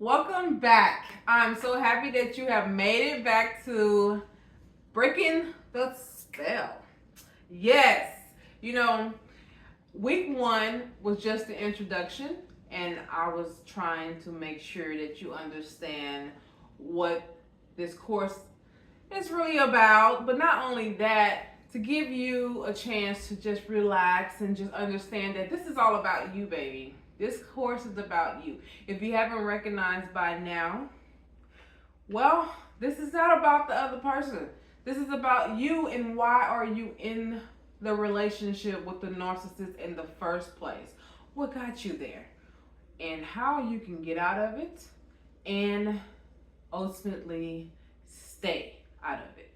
Welcome back. I'm so happy that you have made it back to breaking the spell. Yes, week one was just the introduction, and I was trying to make sure that you understand what this course is really about. But not only that, to give you a chance to just relax and just understand that this is all about you, baby. This course is about you. If you haven't recognized by now, well, this is not about the other person. This is about you and why are you in the relationship with the narcissist in the first place. What got you there? And how you can get out of it and ultimately stay out of it.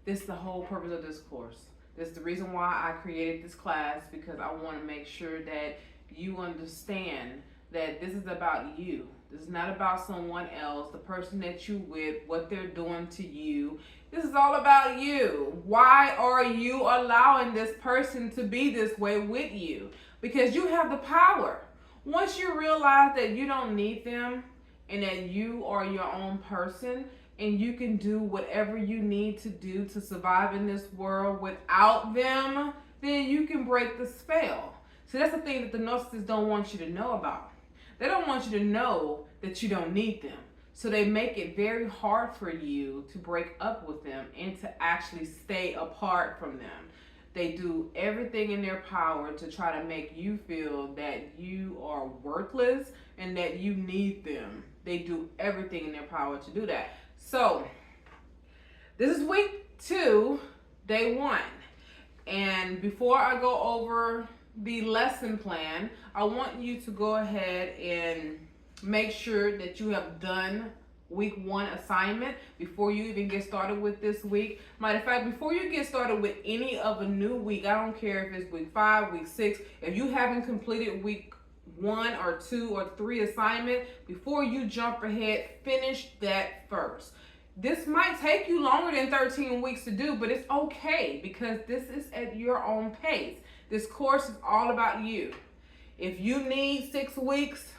This is the whole purpose of this course. This is the reason why I created this class, because I want to make sure that you understand that this is about you. This is not about someone else, the person that you with, what they're doing to you. This is all about you. Why are you allowing this person to be this way with you? Because you have the power. Once you realize that you don't need them and that you are your own person and you can do whatever you need to do to survive in this world without them, then you can break the spell. So that's the thing that the narcissists don't want you to know about. They don't want you to know that you don't need them. So they make it very hard for you to break up with them and to actually stay apart from them. They do everything in their power to try to make you feel that you are worthless and that you need them. They do everything in their power to do that. So this is week 2, day 1. And before I go over the lesson plan, I want you to go ahead and make sure that you have done week 1 assignment before you even get started with this week. Matter of fact, before you get started with any of a new week, I don't care if it's week 5, week 6, if you haven't completed week 1 or 2 or 3 assignment, before you jump ahead, finish that first. This might take you longer than 13 weeks to do, but it's okay because this is at your own pace. This course is all about you. If you need 6 weeks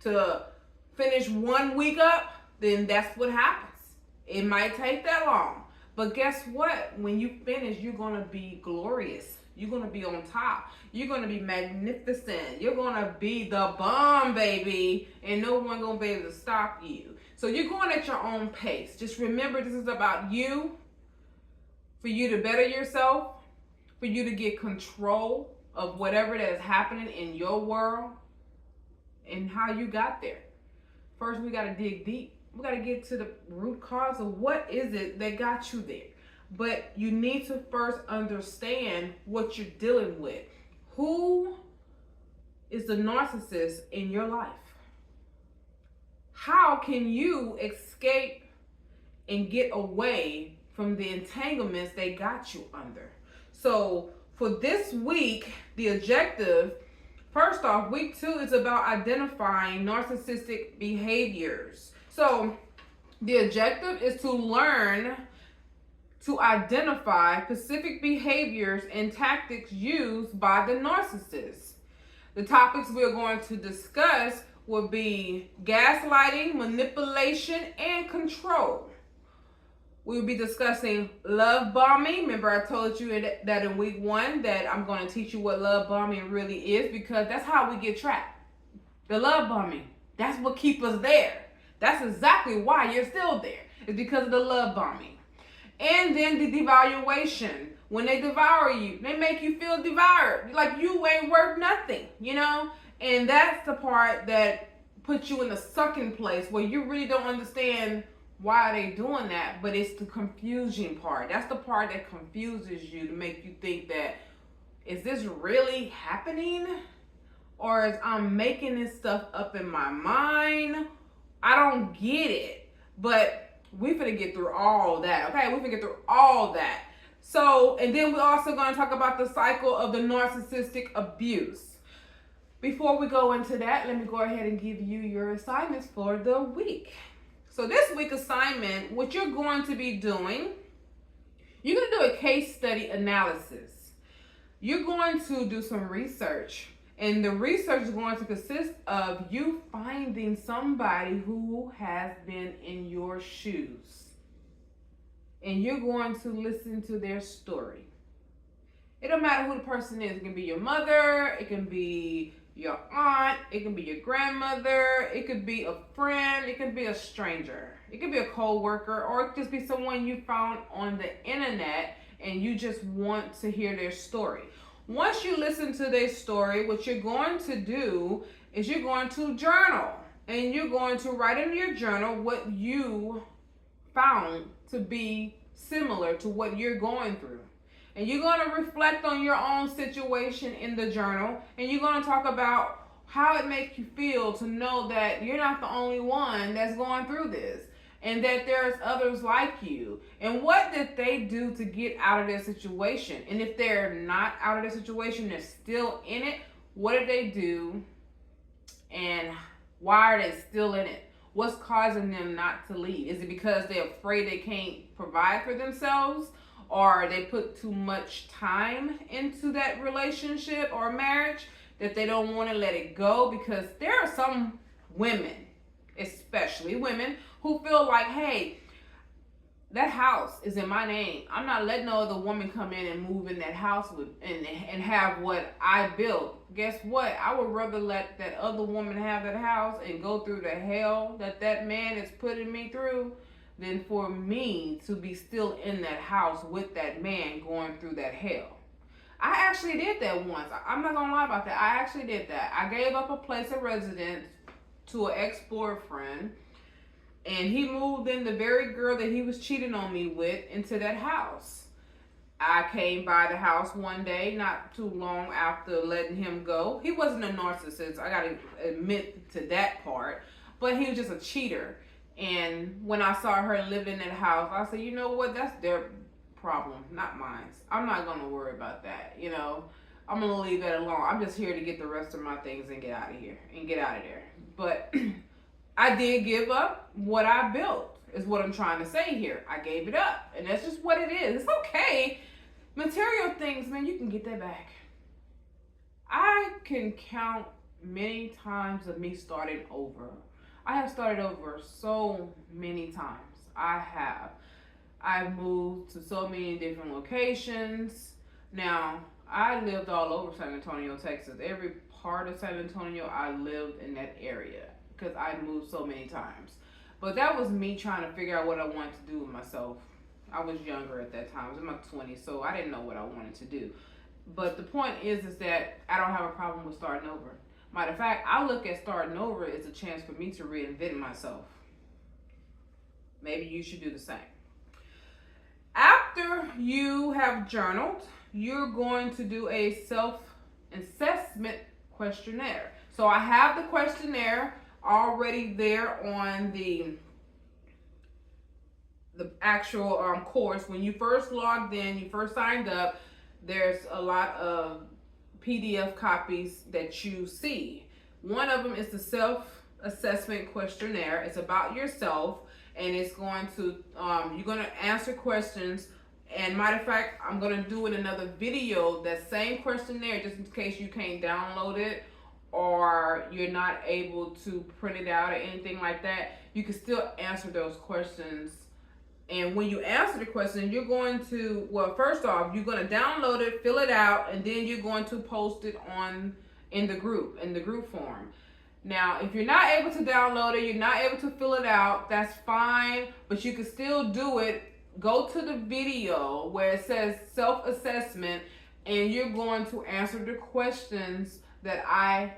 to finish 1 week up, then that's what happens. It might take that long. But guess what? When you finish, you're going to be glorious. You're going to be on top. You're going to be magnificent. You're going to be the bomb, baby. And no one going to be able to stop you. So you're going at your own pace. Just remember, this is about you, for you to better yourself, for you to get control of whatever that is happening in your world and how you got there. First, we got to dig deep. We got to get to the root cause of what is it that got you there. But you need to first understand what you're dealing with. Who is the narcissist in your life? How can you escape and get away from the entanglements they got you under? So for this week, the objective, first off, week 2 is about identifying narcissistic behaviors. So the objective is to learn to identify specific behaviors and tactics used by the narcissist. The topics we're going to discuss will be gaslighting, manipulation, and control. We'll be discussing love bombing. Remember, I told you that in week 1 that I'm going to teach you what love bombing really is, because that's how we get trapped. The love bombing, that's what keeps us there. That's exactly why you're still there. It's because of the love bombing. And then the devaluation. When they devour you, they make you feel devoured. Like you ain't worth nothing, And that's the part that puts you in a sucking place where you really don't understand why are they doing that, but it's the confusion part. That's the part that confuses you to make you think that, is this really happening? Or is I'm making this stuff up in my mind? I don't get it. But we finna get through all that, okay? We finna get through all that. So, and then we're also gonna talk about the cycle of the narcissistic abuse. Before we go into that, let me go ahead and give you your assignments for the week. So this week assignment, what you're going to be doing, you're going to do a case study analysis. You're going to do some research And the research is going to consist of you finding somebody who has been in your shoes. And you're going to listen to their story. It don't matter who the person is. It can be your mother, it can be your aunt, it can be your grandmother, it could be a friend, it could be a stranger, it could be a co-worker, or it could just be someone you found on the internet and you just want to hear their story. Once you listen to their story, what you're going to do is you're going to journal, and you're going to write in your journal what you found to be similar to what you're going through. And you're going to reflect on your own situation in the journal, and you're going to talk about how it makes you feel to know that you're not the only one that's going through this, and that there's others like you. And what did they do to get out of their situation? And if they're not out of their situation, they're still in it, what did they do? And why are they still in it? What's causing them not to leave? Is it because they're afraid they can't provide for themselves? Or they put too much time into that relationship or marriage that they don't want to let it go? Because there are some women, especially women, who feel like, hey, that house is in my name. I'm not letting no other woman come in and move in that house with and have what I built. Guess what? I would rather let that other woman have that house and go through the hell that that man is putting me through than for me to be still in that house with that man going through that hell. I actually did that once. I'm not gonna lie about that. I actually did that. I gave up a place of residence to an ex-boyfriend, and he moved in the very girl that he was cheating on me with into that house. I came by the house one day, not too long after letting him go. He wasn't a narcissist, I gotta admit to that part, but he was just a cheater. And when I saw her living in that house, I said, you know what, that's their problem, not mine. I'm not going to worry about that, you know. I'm going to leave that alone. I'm just here to get the rest of my things and get out of here and get out of there. But I did give up what I built, is what I'm trying to say here. I gave it up, and that's just what it is. It's okay. Material things, man, you can get that back. I can count many times of me starting over. I have started over so many times. I've moved to so many different locations. Now, I lived all over San Antonio, Texas. Every part of San Antonio, I lived in that area because I moved so many times. But that was me trying to figure out what I wanted to do with myself. I was younger at that time. I was in my 20s, so I didn't know what I wanted to do. But the point is that I don't have a problem with starting over. Matter of fact, I look at starting over as a chance for me to reinvent myself. Maybe you should do the same. After you have journaled, you're going to do a self-assessment questionnaire. So I have the questionnaire already there on the actual course. When you first logged in, you first signed up, there's a lot of PDF copies that you see. One of them is the self-assessment questionnaire. It's about yourself, and it's going to you're going to answer questions. And matter of fact, I'm going to do in another video that same questionnaire, just in case you can't download it or you're not able to print it out or anything like that. You can still answer those questions. And when you answer the question, you're going to, well, first off, you're going to download it, fill it out, and then you're going to post it in the group form. Now, if you're not able to download it, you're not able to fill it out, that's fine, but you can still do it. Go to the video where it says self-assessment, and you're going to answer the questions that I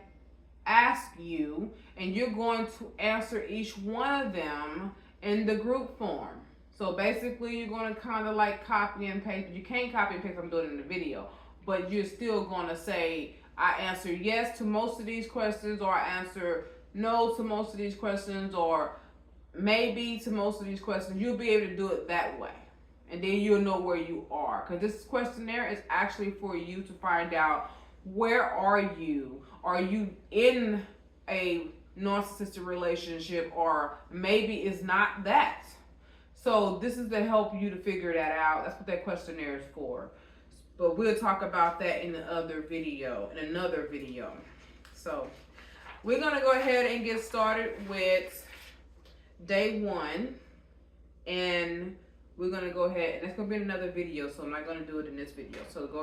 ask you, and you're going to answer each one of them in the group form. So basically, you're going to kind of like copy and paste. You can't copy and paste, I'm doing it in the video, but you're still going to say, I answer yes to most of these questions, or I answer no to most of these questions, or maybe to most of these questions. You'll be able to do it that way. And then you'll know where you are. Because this questionnaire is actually for you to find out, where are you? Are you in a narcissistic relationship, or maybe it's not that? So this is to help you to figure that out. That's what that questionnaire is for. But we'll talk about that in another video. So we're going to go ahead and get started with day 1. And we're going to go ahead, and it's going to be in another video, so I'm not going to do it in this video. So go ahead.